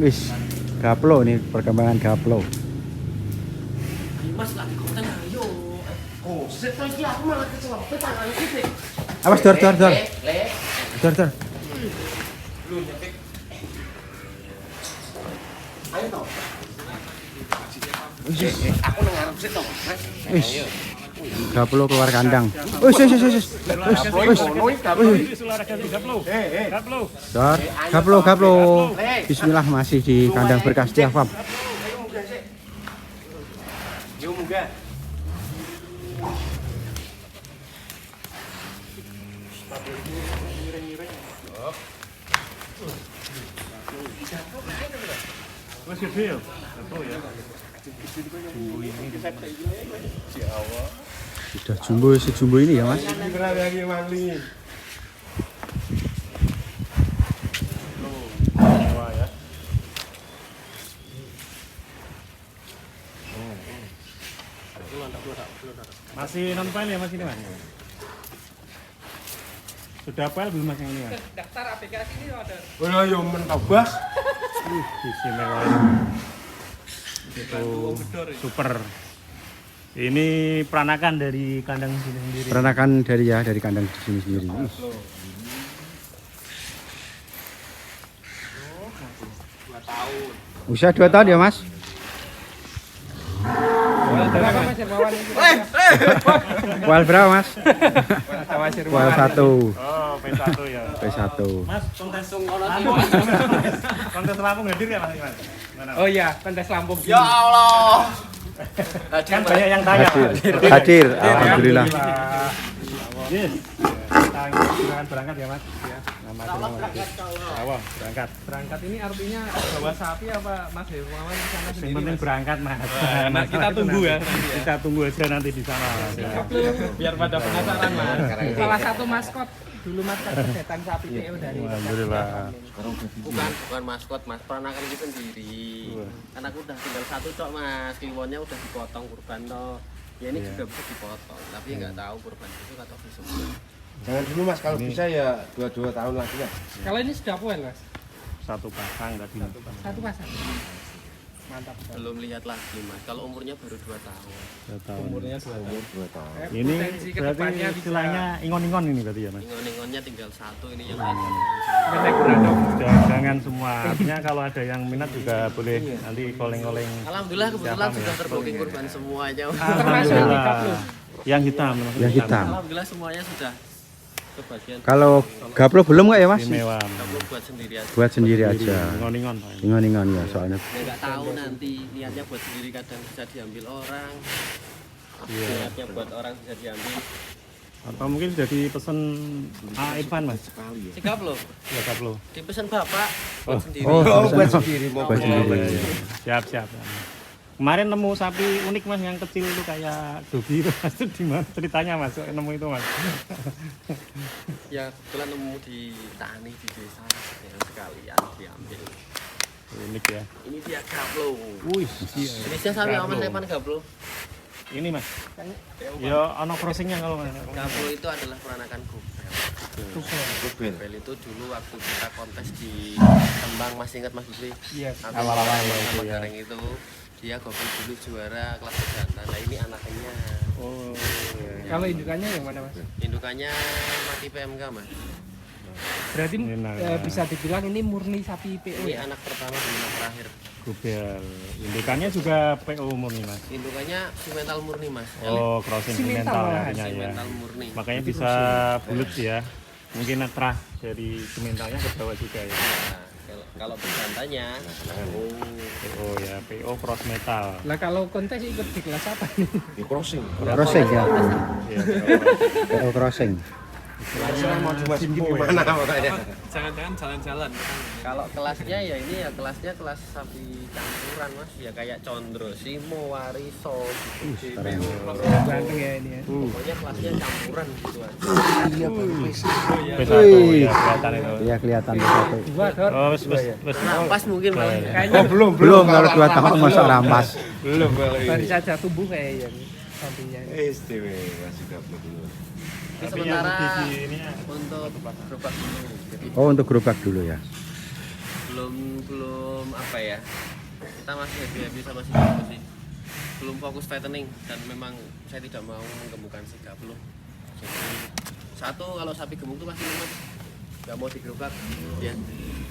Wis, gaplo nih perkembangan gaplo. Mas lagi konten ayo. Oh, set lagi aku malah kecelempet tangan sih. Awas dor. Dor. Lu nyepik. Ayo toh. Aku nang ngarep sih toh, Mas. Wis. Gaplo keluar kandang. Wis. Dor, gaplo. Bismillah masih di kandang berkas Tiafam. Yo munggah. Mas gede ya? Betul ya. Jumbo ini. Sudah sejumbo ini ya, Mas. Wah ya. Masih non file ya Mas ini Mas? Sudah file belum Mas yang ini Mas? Daftar aplikasi ini ada. Ora yo mentabas. Istimewa itu super. Ini peranakan dari kandang sini sendiri. Peranakan dari kandang di sini sendiri. Usia 2 tahun ya, Mas? Berapa Mas Hermawan? Kual berapa, Mas? Mas Kual 1. Oh, P1 ya. P1. Mas, kontes Lampung. Kontes Lampung hadir ya Mas? Gimana? Oh iya, kontes Lampung. Ya Allah. Kan banyak yang tanya. Hadir. Alhamdulillah. Yes. Silakan berangkat ya Mas. Ya. Nama Awal berangkat. Berangkat ini artinya bawa sapi apa Mas Hermawan di sana Yang sendiri? penting berangkat Mas. Nah, kita tunggu ya. Kita tunggu aja nanti di sana. Biar pada penasaran Mas. Salah satu maskot dulu maskot kegiatan sapi PO dari Alhamdulillah. Bukan maskot, Mas. Peranakan itu sendiri. Karena aku udah tinggal satu cok, Mas. Kliwonnya udah dipotong kurban toh. Ya ini juga bisa dipotong, tapi nggak tahu kurban itu atau semua. Jangan dulu Mas, kalau bisa ya 2 tahun lagi lah. Kalau ini sudah poel Mas? Satu pasang tadi. Satu pasang. Mantap. Belum lihat lagi, Mas. Kalau umurnya baru 2 tahun. Umurnya Umur 2 tahun. Ini potensi berarti kedepannya bisa istilahnya ingon-ingon ini berarti ya Mas? Ingon-ingonnya tinggal satu ini yang lain. menek berandom. Jangan semua. Artinya kalau ada yang minat juga boleh nanti calling-calling. Alhamdulillah kebetulan Siapa, sudah ya? terbooking kurban semuanya. Termasuk yang hijab loh. Yang hitam. Yang hitam. Alhamdulillah semuanya sudah kebagian. Kalau gaplo belum nggak ya, Mas? Istimewa. Kamu buat sendiri aja. Buat sendiri aja. Ingon-ingon. Ingon-ingon ya soalnya. Ya nggak tahu nanti niatnya buat sendiri kadang bisa diambil orang. Iya. Niatnya buat orang bisa diambil. Atau mungkin sudah dipesan Irfan Mas? Sikap loh. Ya Kaplo. Dipesan bapak buat sendiri. Oh, buat sendiri mau Buat sendiri. Siap. Kemarin nemu sapi unik Mas yang kecil itu kayak dogi itu Mas, itu di mana ceritanya Mas? Nemu itu Mas? Ya kebetulan nemu di tani di desa yang sekalian diambil. Unik ya. Ini dia gaplo. Wih, Ini dia sapi aman lepan gaplo. ini Mas. Ya ono crossingnya kalau Mas. Gaplo itu adalah peranakan gobel. Gobel itu dulu waktu kita kontes di Kembang, masih ingat Mas Busri? Iya. Aku Awal-awal sama itu ya. Gareng itu dia gobel dulu juara kelas jantan. Nah ini anaknya. Oh. Kalau indukannya yang mana Mas? Indukannya mati PMK Mas. Berarti Enak. bisa dibilang ini murni sapi PO Ini ya? anak pertama dan anak terakhir. Gobel. Indukannya juga PO murni Mas. Indukannya simental murni Mas. Oh, crossing Simental, simental Mas. artinya ya. Simental murni. Makanya bisa bulat ya. Mungkin terah dari simentalnya ke bawah juga ya. Nah, kalau berjantannya, Oh ya, PO cross metal. Lah kalau kontes ikut di kelas apa nih? di crossing. Crossing ya. Iya. PO crossing. Saya mau dimasukin gimana makanya? Jangan-jangan jalan-jalan. kalau kelasnya ya ini ya kelasnya kelas sapi campuran Mas. Ya kayak Condro, Simo, Wariso, gitu. Keren. Ganteng ya ini ya. Pokoknya kelasnya campuran gitu aja. Iya baru PC. P1 ya kelihatan itu. Iya kelihatan satu. Dua Dor. Oh, wes. Rampas mungkin malah. Kayaknya Belum kalau 2 tahun masa rampas. Belum kalau baru ini. saja tumbuh kayak yang sampingnya. Istimewa sudah dulu. Tapi Tapi yang sementara di ini ya, untuk gerobak dulu. Jadi Oh, untuk gerobak dulu ya. belum apa ya, kita masih happy sama si Jago sih, belum fokus fattening dan memang saya tidak mau menggemukkan si belum. Jadi satu, kalau sapi gemuk itu pasti lemas, nggak mau digerobak ya.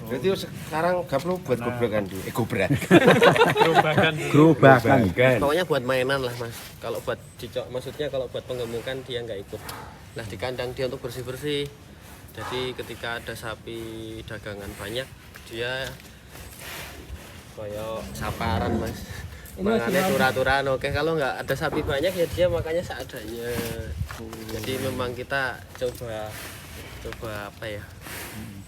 Berarti sekarang gaplo buat gobrakan di gobrak. Gerobakan. Pokoknya buat mainan lah mas. Kalau buat dicok, maksudnya kalau buat penggemukan dia nggak ikut. Nah di kandang dia untuk bersih-bersih. Jadi ketika ada sapi dagangan banyak, dia kayak saparan mas. Makanya turah-turahan. Oke, kalau nggak ada sapi banyak ya dia makanya seadanya. Jadi memang kita coba apa ya?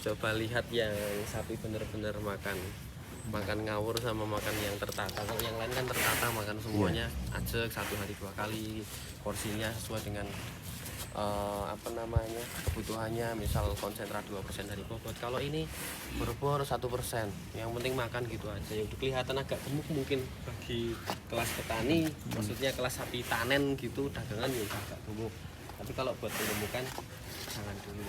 Coba lihat yang sapi bener-bener makan ngawur sama makan yang tertata. Kalau yang lain kan tertata, makan semuanya ajek 1 hari 2 kali, porsinya sesuai dengan kebutuhannya, misal konsentrat 2% dari bobot. Kalau ini berbor 1%, yang penting makan gitu aja. Yang kelihatan agak gemuk mungkin bagi kelas petani, maksudnya kelas sapi tanen gitu, dagangan ya agak gemuk. Tapi kalau buat penggemukan jangan dulu.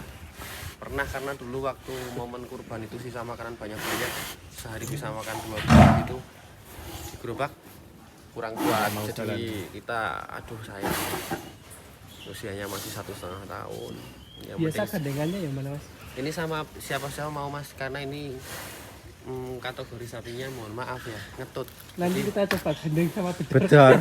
Pernah, karena dulu waktu momen kurban itu sisa makanan banyak-banyak, sehari bisa makan 2 kali gitu, di gerobak kurang kuat, jadi kita sayang, usianya masih 1,5 tahun. Ya, biasa gandengannya yang mana mas? Ini sama siapa mau mas, karena ini kategori sapinya mohon maaf ya ngetut. Nanti kita coba gandeng sama bedor. Betul.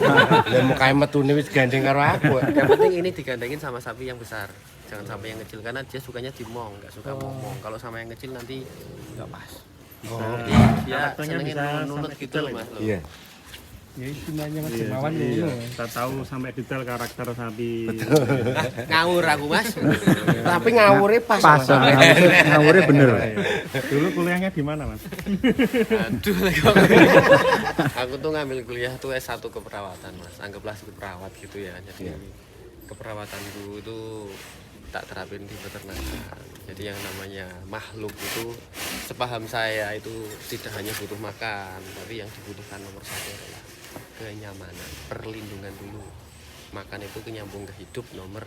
Lah mukae metune wis gandeng karo aku. Yang penting ini digandengin sama sapi yang besar, jangan sampai yang kecil, karena dia sukanya dimong, nggak suka momong. Kalau sama yang kecil nanti nggak pas. Jadi dia senengin nunut gitu loh mas. Iya. Ya istilahnya mas Jemawan dulu. Kita tahu sampai detail karakter sapi. Ngawur aku mas. Tapi ngawure pas. Pas, ngawurnya bener. Dulu kuliahnya di mana mas? Aduh, aku tuh ngambil kuliah tuh S1 keperawatan mas. Anggaplah sebagai perawat gitu ya. Jadi keperawatanku itu tak terapin di peternakan. Jadi yang namanya makhluk itu, sepaham saya itu tidak hanya butuh makan, tapi yang dibutuhkan nomor 1 adalah kenyamanan, perlindungan dulu. Makan itu kenyambung ke hidup, nomor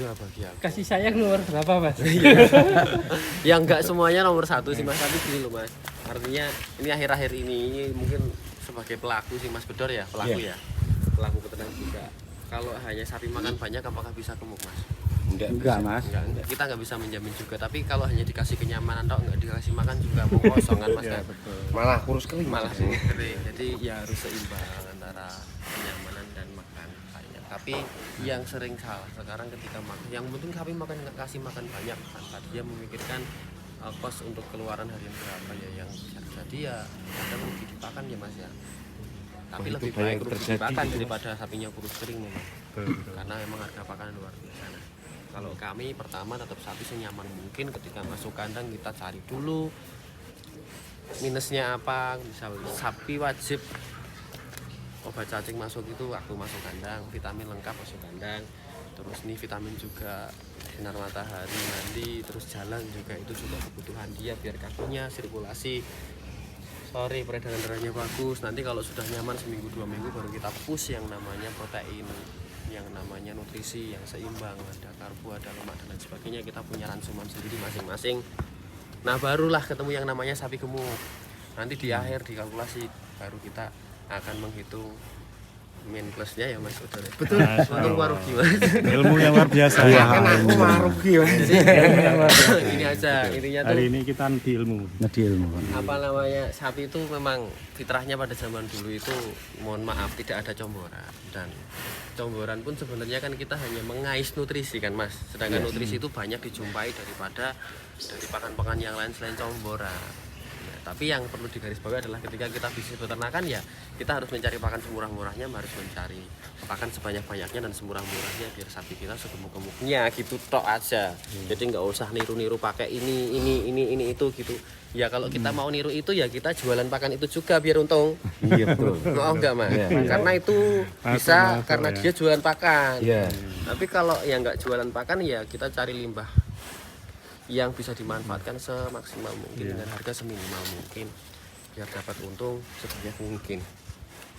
2 bagi aku. Kasih sayang nomor berapa mas? Ya enggak semuanya nomor 1 sih mas, tapi gini loh mas. Artinya ini akhir-akhir ini mungkin sebagai pelaku sih mas Bedor ya, pelaku ya, pelaku peternak juga. Kalau hanya sapi makan banyak, apakah bisa gemuk mas? Enggak mas. Enggak. Kita nggak bisa menjamin juga. Tapi kalau hanya dikasih kenyamanan atau nggak dikasih makan juga mau kosongan mas. Ya, betul. Malah kurus kering. Malah kering. Jadi ya harus seimbang antara kenyamanan dan makan banyak. Tapi yang sering salah sekarang ketika makan, yang penting sapi makan, nggak kasih makan banyak tanpa dia memikirkan kos untuk keluaran harian berapa ya, yang jadi ya ada rugi dipakan ya mas ya. Tapi lebih baik rugi dipakan daripada sapinya kurus kering memang. Karena memang harga pakan luar biasa. Nah, kalau kami pertama tetap sapi senyaman mungkin. Ketika masuk kandang kita cari dulu minusnya apa. Misal sapi wajib obat cacing masuk itu waktu masuk kandang, vitamin lengkap masuk kandang. Terus nih vitamin juga, sinar matahari, mandi, terus jalan juga, itu juga kebutuhan dia biar kakinya sirkulasi, peredaran darahnya bagus. Nanti kalau sudah nyaman seminggu 2 minggu baru kita push yang namanya protein, yang namanya nutrisi yang seimbang, ada karbo, ada lemak dan lain sebagainya. Kita punya rangsuman sendiri masing-masing. Nah barulah ketemu yang namanya sapi gemuk. Nanti di akhir dikalkulasi baru kita akan menghitung min plusnya ya mas. Betul. Untung gua rugi mas. Ilmu yang luar biasa. Kan aku mah rugi mas. Ini aja intinya tuh. Hari ini kita di ilmu. Di ilmu. Apa namanya, sapi itu memang fitrahnya pada zaman dulu itu mohon maaf tidak ada comboran, dan comboran pun sebenarnya kan kita hanya mengais nutrisi kan mas, sedangkan nutrisi itu banyak dijumpai dari pakan-pakan yang lain selain comboran. Tapi yang perlu digarisbawahi adalah ketika kita bisnis peternakan ya kita harus mencari pakan semurah-murahnya, harus mencari pakan sebanyak-banyaknya dan semurah-murahnya biar sapi kita segemuk-gemuknya gitu tok aja. Jadi nggak usah niru-niru pakai ini itu gitu. Ya kalau kita mau niru itu ya kita jualan pakan itu juga biar untung. Iya betul. Oh enggak mas, karena itu bisa karena dia jualan pakan. Tapi kalau yang nggak jualan pakan ya kita cari limbah yang bisa dimanfaatkan semaksimal mungkin dengan harga seminimal mungkin biar dapat untung sebanyak mungkin.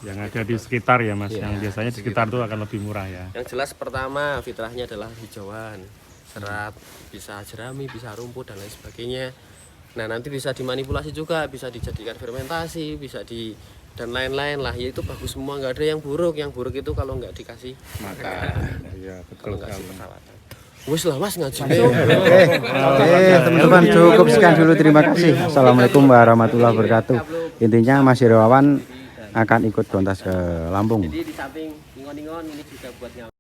Yang ada di sekitar ya mas, yang biasanya di sekitar itu akan lebih murah ya. Yang jelas pertama fitrahnya adalah hijauan, serat, bisa jerami, bisa rumput dan lain sebagainya. Nah nanti bisa dimanipulasi juga, bisa dijadikan fermentasi, bisa dan lain-lain lah. Ya itu bagus semua, nggak ada yang buruk. Yang buruk itu kalau nggak dikasih makan. Iya, Kalau betul nggak kasih sekali. perawatan. Wes lah mas ngaji. Oke, teman-teman cukup sekian dulu. Terima kasih. Assalamualaikum warahmatullahi wabarakatuh. Intinya Mas Irawan akan ikut kontas ke Lampung. Jadi di samping ingon-ingon ini juga buat